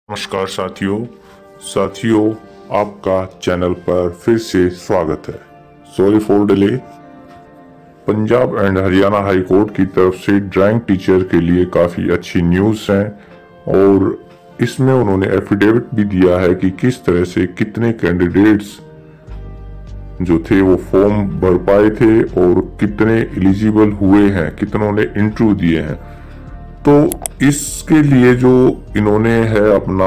नमस्कार साथियों आपका चैनल पर फिर से स्वागत है। Sorry for delay. Punjab and Haryana high court की तरफ से ड्राइंग टीचर के लिए काफ़ी अच्छी न्यूज़ हैं और इसमें उन्होंने एफिडेविट भी दिया है कि किस तरह से कितने कैंडिडेट्स जो थे वो फॉर्म भर पाए थे और कितने एलिजिबल हुए हैं, कितनों ने इंटरव्यू दिए हैं। तो इसके लिए जो इन्होंने है अपना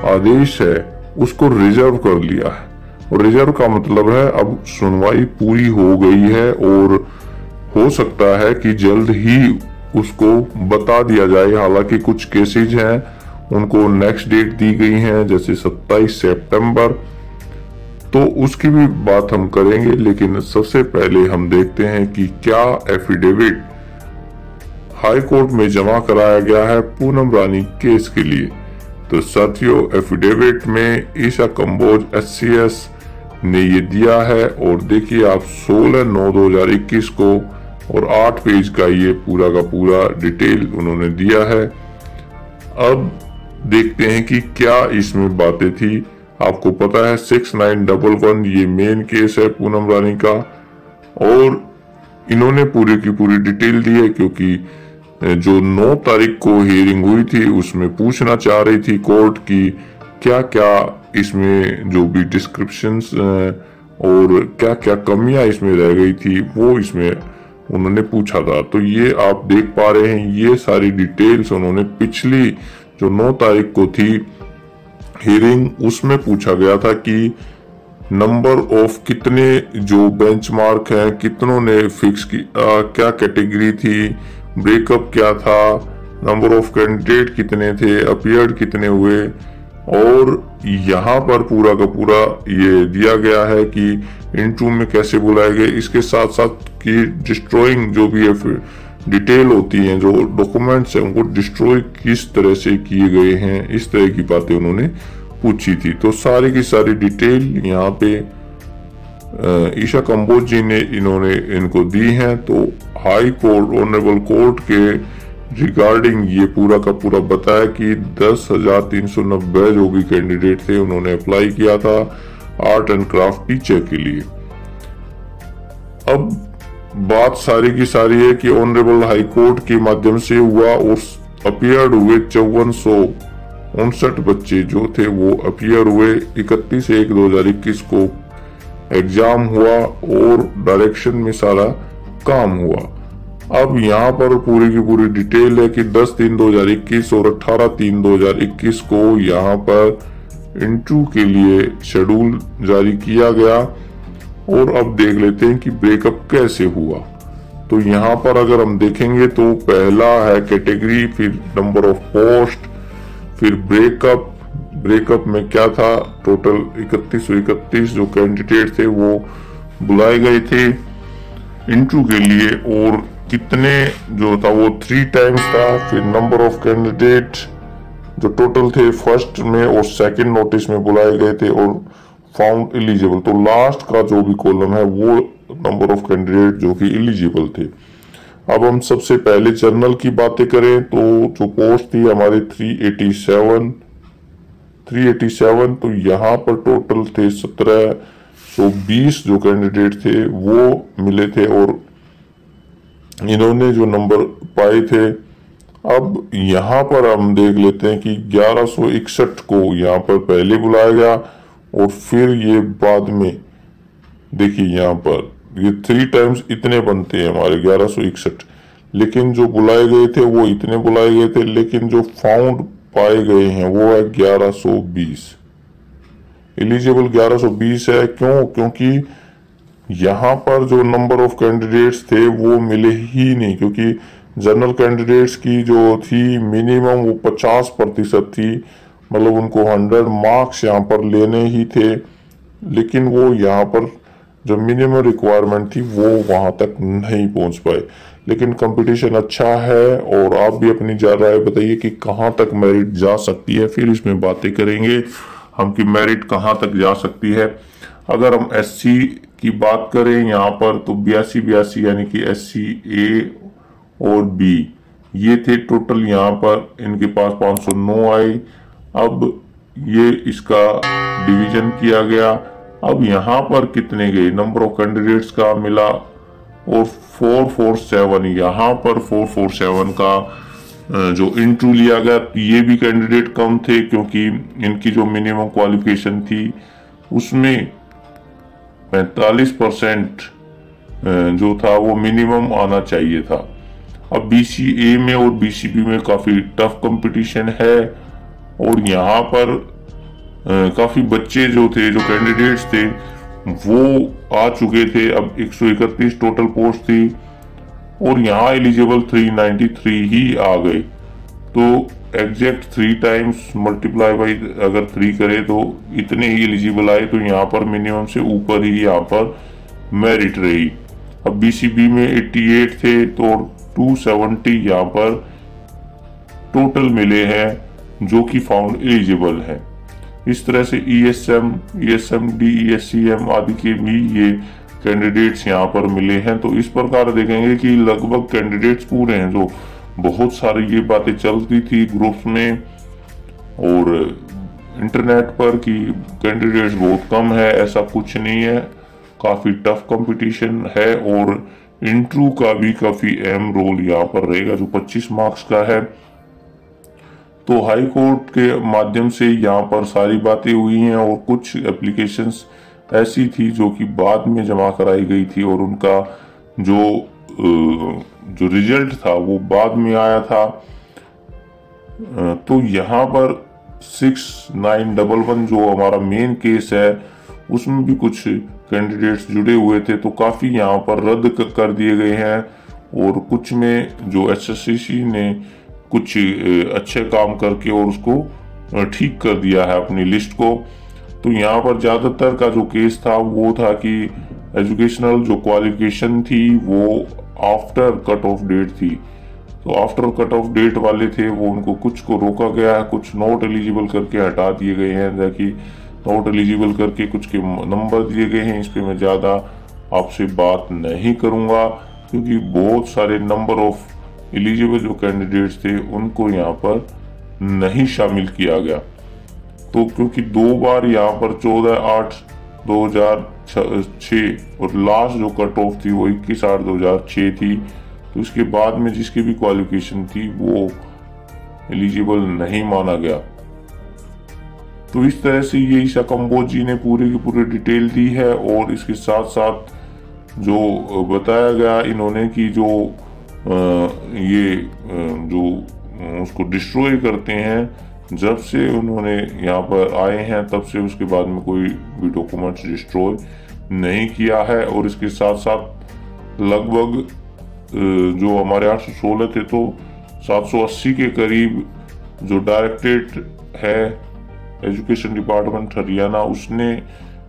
आदेश है उसको रिजर्व कर लिया है और रिजर्व का मतलब है अब सुनवाई पूरी हो गई है और हो सकता है कि जल्द ही उसको बता दिया जाए। हालांकि कुछ केसेज हैं उनको नेक्स्ट डेट दी गई है, जैसे 27 सितंबर, तो उसकी भी बात हम करेंगे। लेकिन सबसे पहले हम देखते हैं कि क्या एफिडेविट हाई कोर्ट में जमा कराया गया है पूनम रानी केस के लिए। तो साथियों, एफिडेविट में ईशा कंबोज SCS ने ये दिया है और देखिए आप 16/9/2021 को और 8 पेज का ये पूरा का पूरा डिटेल उन्होंने दिया है। अब देखते हैं कि क्या इसमें बातें थी। आपको पता है 6911 ये मेन केस है पूनम रानी का और इन्होंने पूरी की पूरी डिटेल दी है क्योंकि जो 9 तारीख को हियरिंग हुई थी उसमें पूछना चाह रही थी कोर्ट की क्या क्या इसमें जो भी डिस्क्रिप्शंस और क्या क्या कमियां इसमें रह गई थी वो इसमें उन्होंने पूछा था। तो ये आप देख पा रहे हैं, ये सारी डिटेल्स उन्होंने पिछली जो 9 तारीख को थी हियरिंग उसमें पूछा गया था कि नंबर ऑफ कितने जो बेंचमार्क हैं कितनों ने फिक्स की, क्या कैटेगरी थी, ब्रेकअप क्या था, नंबर ऑफ कैंडिडेट कितने थे, अपीयर्ड कितने हुए। और यहाँ पर पूरा का पूरा ये दिया गया है कि इंटरव्यू में कैसे बुलाए गए, इसके साथ साथ कि डिस्ट्रॉइंग जो भी डिटेल होती हैं, जो डॉक्यूमेंट्स हैं उनको डिस्ट्रॉय किस तरह से किए गए हैं, इस तरह की बातें उन्होंने पूछी थी। तो सारी की सारी डिटेल यहाँ पे ईशा कंबोज जी ने इन्होंने इनको दी हैं। तो हाई कोर्ट ऑनरेबल कोर्ट के रिगार्डिंग ये पूरा का पूरा बताया कि 10,390 जो भी कैंडिडेट थे उन्होंने अप्लाई किया था आर्ट एंड क्राफ्ट टीचर के लिए। अब बात सारी की सारी है कि ऑनरेबल हाई कोर्ट के माध्यम से हुआ और अपीयर्ड हुए 5459 बच्चे जो थे वो अपीयर हुए। 31/1/2021 को एग्जाम हुआ और डायरेक्शन में सारा काम हुआ। अब यहाँ पर पूरी की पूरी डिटेल है कि 10/3/2021 और 18/3/2021 को यहाँ पर इंटरव्यू के लिए शेड्यूल जारी किया गया। और अब देख लेते हैं कि ब्रेकअप कैसे हुआ। तो यहाँ पर अगर हम देखेंगे तो पहला है कैटेगरी, फिर नंबर ऑफ पोस्ट, फिर ब्रेकअप में क्या था, टोटल 3131 जो कैंडिडेट थे वो बुलाए गए थे इंटरव्यू के लिए और कितने जो था वो 3 टाइम्स था। फिर नंबर ऑफ कैंडिडेट जो टोटल थे फर्स्ट में और सेकंड नोटिस में बुलाए गए थे और फाउंड एलिजिबल। तो लास्ट का जो भी कॉलम है वो नंबर ऑफ कैंडिडेट जो कि एलिजिबल थे। अब हम सबसे पहले जर्नल की बातें करें तो जो पोस्ट थी हमारे 387, तो यहाँ पर टोटल थे 1720 जो कैंडिडेट थे वो मिले थे और इन्होंने जो नंबर पाए थे। अब यहाँ पर हम देख लेते हैं कि 1161 को यहाँ पर पहले बुलाया गया और फिर ये बाद में देखिए यहाँ पर ये 3 टाइम्स इतने बनते हैं हमारे 1161, लेकिन जो बुलाए गए थे वो इतने बुलाए गए थे, लेकिन जो फाउंड पाए गए हैं वो है 1120। एलिजिबल 1120 है। क्योंकि यहाँ पर जो नंबर ऑफ कैंडिडेट्स थे वो मिले ही नहीं, क्योंकि जनरल कैंडिडेट्स की जो थी मिनिमम वो 50% थी, मतलब उनको 100 मार्क्स यहाँ पर लेने ही थे, लेकिन वो यहाँ पर जो मिनिमम रिक्वायरमेंट थी वो वहां तक नहीं पहुंच पाए। लेकिन कंपटीशन अच्छा है और आप भी अपनी राय बताइए कि कहां तक मेरिट जा सकती है, फिर इसमें बातें करेंगे हम कि मेरिट कहां तक जा सकती है। अगर हम SC की बात करें यहाँ पर तो 82 यानी कि SC A और B ये थे टोटल। यहाँ पर इनके पास 509 आए अब ये इसका डिवीजन किया गया। अब यहाँ पर कितने गए, नंबर ऑफ कैंडिडेट्स का मिला और 447, यहाँ पर 447 का जो इंटरव्यू लिया गया। ये भी कैंडिडेट कम थे क्योंकि इनकी जो मिनिमम क्वालिफिकेशन थी उसमें 45% जो था वो मिनिमम आना चाहिए था। अब बीसीए में और बीसीबी में काफी टफ कंपटीशन है और यहाँ पर काफी बच्चे जो थे, जो कैंडिडेट्स थे वो आ चुके थे। अब 131 टोटल पोस्ट थी और यहाँ एलिजिबल 393 ही आ गए। तो एग्जैक्ट 3 टाइम्स मल्टीप्लाई बाई अगर 3 करे तो इतने ही एलिजिबल आए। तो यहाँ पर मिनिमम से ऊपर ही यहाँ पर मेरिट रही। अब बीसीबी में 88 थे तो 270 यहाँ पर टोटल मिले हैं जो कि फाउंड एलिजिबल है। इस तरह से ईएसएम, ईएसएमडी, ईएससीएम आदि के भी ये कैंडिडेट्स यहाँ पर मिले हैं। तो इस प्रकार देखेंगे कि लगभग कैंडिडेट्स पूरे हैं। जो बहुत सारी ये बातें चलती थी ग्रुप्स में और इंटरनेट पर कि कैंडिडेट्स बहुत कम है, ऐसा कुछ नहीं है। काफी टफ कंपटीशन है और इंटरव्यू का भी काफी अहम रोल यहाँ पर रहेगा जो 25 मार्क्स का है। तो हाई कोर्ट के माध्यम से यहाँ पर सारी बातें हुई हैं और कुछ एप्लीकेशंस ऐसी थी जो कि बाद में जमा कराई गई थी और उनका जो रिजल्ट था वो बाद में आया था। तो यहाँ पर 6911 जो हमारा मेन केस है उसमें भी कुछ कैंडिडेट्स जुड़े हुए थे। तो काफ़ी यहाँ पर रद्द कर दिए गए हैं और कुछ में जो एसएससीसी ने कुछ अच्छे काम करके और उसको ठीक कर दिया है अपनी लिस्ट को। तो यहाँ पर ज़्यादातर का जो केस था वो था कि एजुकेशनल जो क्वालिफिकेशन थी वो आफ्टर कट ऑफ डेट थी। तो आफ्टर कट ऑफ डेट वाले थे वो उनको कुछ को रोका गया है, कुछ नॉट एलिजिबल करके हटा दिए गए हैं। जैसे नॉट एलिजिबल करके कुछ के नंबर दिए गए हैं। इस पे मैं ज़्यादा आपसे बात नहीं करूँगा क्योंकि बहुत सारे नंबर ऑफ एलिजिबल जो कैंडिडेट्स थे उनको यहाँ पर नहीं शामिल किया गया। तो क्योंकि 2 बार यहाँ पर 14/8/2006 और लास्ट जो कट ऑफ थी वो 21/8/2006 थी। तो उसके बाद में जिसकी भी क्वालिफिकेशन थी वो एलिजिबल नहीं माना गया। तो इस तरह से ये ईशा कंबोज जी ने पूरे की पूरी डिटेल दी है और इसके साथ साथ जो बताया गया इन्होंने कि जो उसको डिस्ट्रॉय करते हैं, जब से उन्होंने यहाँ पर आए हैं तब से उसके बाद में कोई भी डॉक्यूमेंट्स डिस्ट्रॉय नहीं किया है। और इसके साथ साथ लगभग जो हमारे 816 थे तो 780 के करीब जो डायरेक्टरेट है एजुकेशन डिपार्टमेंट हरियाणा उसने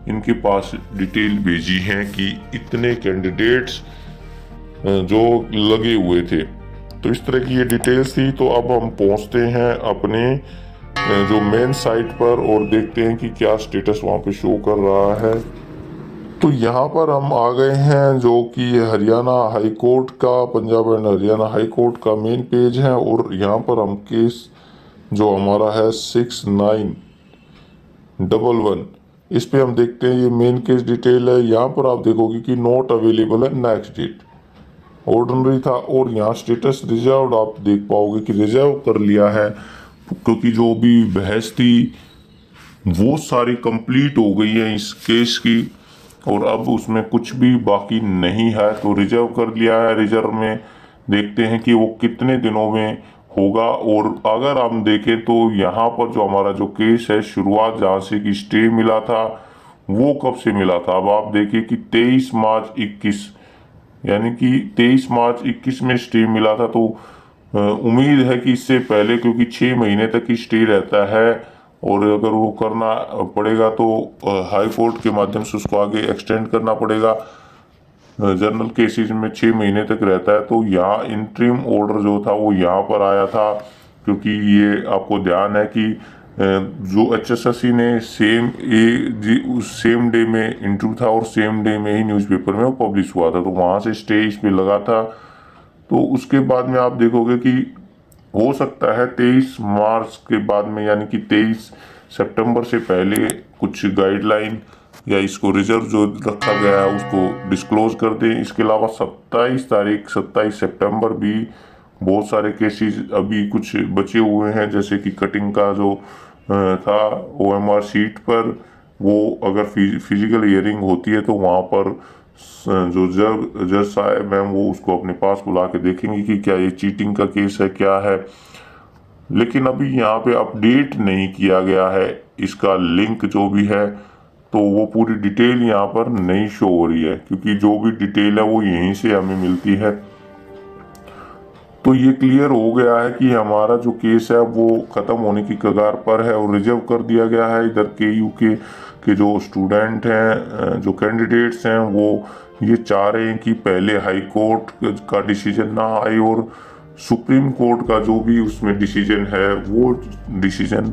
इनके पास डिटेल भेजी है कि इतने कैंडिडेट्स जो लगे हुए थे। तो इस तरह की ये डिटेल्स थी। तो अब हम पहुंचते हैं अपने जो मेन साइट पर और देखते हैं कि क्या स्टेटस वहां पे शो कर रहा है। तो यहाँ पर हम आ गए हैं जो कि हरियाणा हाई कोर्ट का, Punjab and Haryana high court का मेन पेज है। और यहाँ पर हम केस जो हमारा है 6911 इस पे हम देखते हैं। ये मेन केस डिटेल है। यहाँ पर आप देखोगे कि नॉट अवेलेबल है, नेक्स्ट डेट ऑर्डिनरी था और यहाँ स्टेटस रिजर्व्ड आप देख पाओगे कि रिजर्व कर लिया है क्योंकि जो भी बहस थी वो सारी कंप्लीट हो गई है इस केस की और अब उसमें कुछ भी बाकी नहीं है। तो रिजर्व कर लिया है। रिजर्व में देखते हैं कि वो कितने दिनों में होगा। और अगर हम देखें तो यहाँ पर जो हमारा जो केस है शुरुआत जहाँ से कि स्टे मिला था वो कब से मिला था। अब आप देखिए कि 23 मार्च 21 यानी कि 23 मार्च 21 में स्टे मिला था। तो उम्मीद है कि इससे पहले, क्योंकि 6 महीने तक ही स्टे रहता है और अगर वो करना पड़ेगा तो हाई कोर्ट के माध्यम से उसको आगे एक्सटेंड करना पड़ेगा। जनरल केसेस में 6 महीने तक रहता है। तो यहाँ इंटरिम ऑर्डर जो था वो यहाँ पर आया था क्योंकि ये आपको ध्यान है कि जो एचएसएससी ने सेम डे में इंटरव्यू था और सेम डे में ही न्यूज़पेपर में वो पब्लिश हुआ था। तो वहाँ से स्टे इस पे लगा था। तो उसके बाद में आप देखोगे कि हो सकता है 23 मार्च के बाद में, यानी कि 23 सितंबर से पहले कुछ गाइडलाइन या इसको रिजर्व जो रखा गया है उसको डिस्क्लोज कर दें। इसके अलावा 27 सितंबर भी बहुत सारे केसेस अभी कुछ बचे हुए हैं, जैसे कि कटिंग का जो था OMR सीट पर, वो अगर फिजिकल हियरिंग होती है तो वहाँ पर जो जज साहब हैं वो उसको अपने पास बुला के देखेंगे कि क्या ये चीटिंग का केस है, क्या है। लेकिन अभी यहाँ पे अपडेट नहीं किया गया है इसका लिंक जो भी है, तो वो पूरी डिटेल यहाँ पर नहीं शो हो रही है, क्योंकि जो भी डिटेल है वो यहीं से हमें मिलती है। तो ये क्लियर हो गया है कि हमारा जो केस है वो ख़त्म होने की कगार पर है और रिजर्व कर दिया गया है। इधर KU के जो स्टूडेंट हैं, जो कैंडिडेट्स हैं, वो ये चाह रहे हैं कि पहले हाई कोर्ट का डिसीजन ना आए और सुप्रीम कोर्ट का जो भी उसमें डिसीजन है वो डिसीजन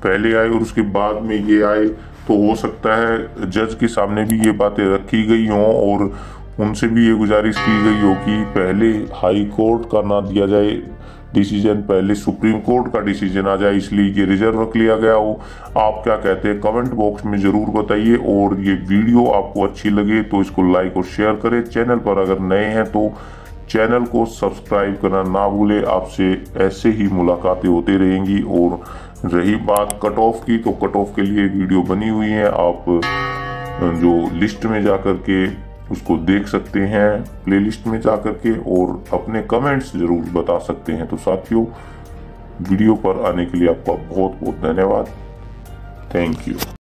पहले आए और उसके बाद में ये आए। तो हो सकता है जज के सामने भी ये बातें रखी गई हों और उनसे भी ये गुजारिश की गई हो कि पहले हाई कोर्ट का ना दिया जाए डिसीजन, पहले सुप्रीम कोर्ट का डिसीजन आ जाए, इसलिए ये रिजर्व रख लिया गया हो। आप क्या कहते हैं कमेंट बॉक्स में ज़रूर बताइए, और ये वीडियो आपको अच्छी लगे तो इसको लाइक और शेयर करें। चैनल पर अगर नए हैं तो चैनल को सब्सक्राइब करना ना भूलें। आपसे ऐसे ही मुलाकातें होती रहेंगी। और रही बात कट ऑफ की, तो कट ऑफ के लिए वीडियो बनी हुई है, आप जो लिस्ट में जाकर के उसको देख सकते हैं, प्लेलिस्ट में जाकर के, और अपने कमेंट्स जरूर बता सकते हैं। तो साथियों, वीडियो पर आने के लिए आपका बहुत बहुत धन्यवाद। Thank you.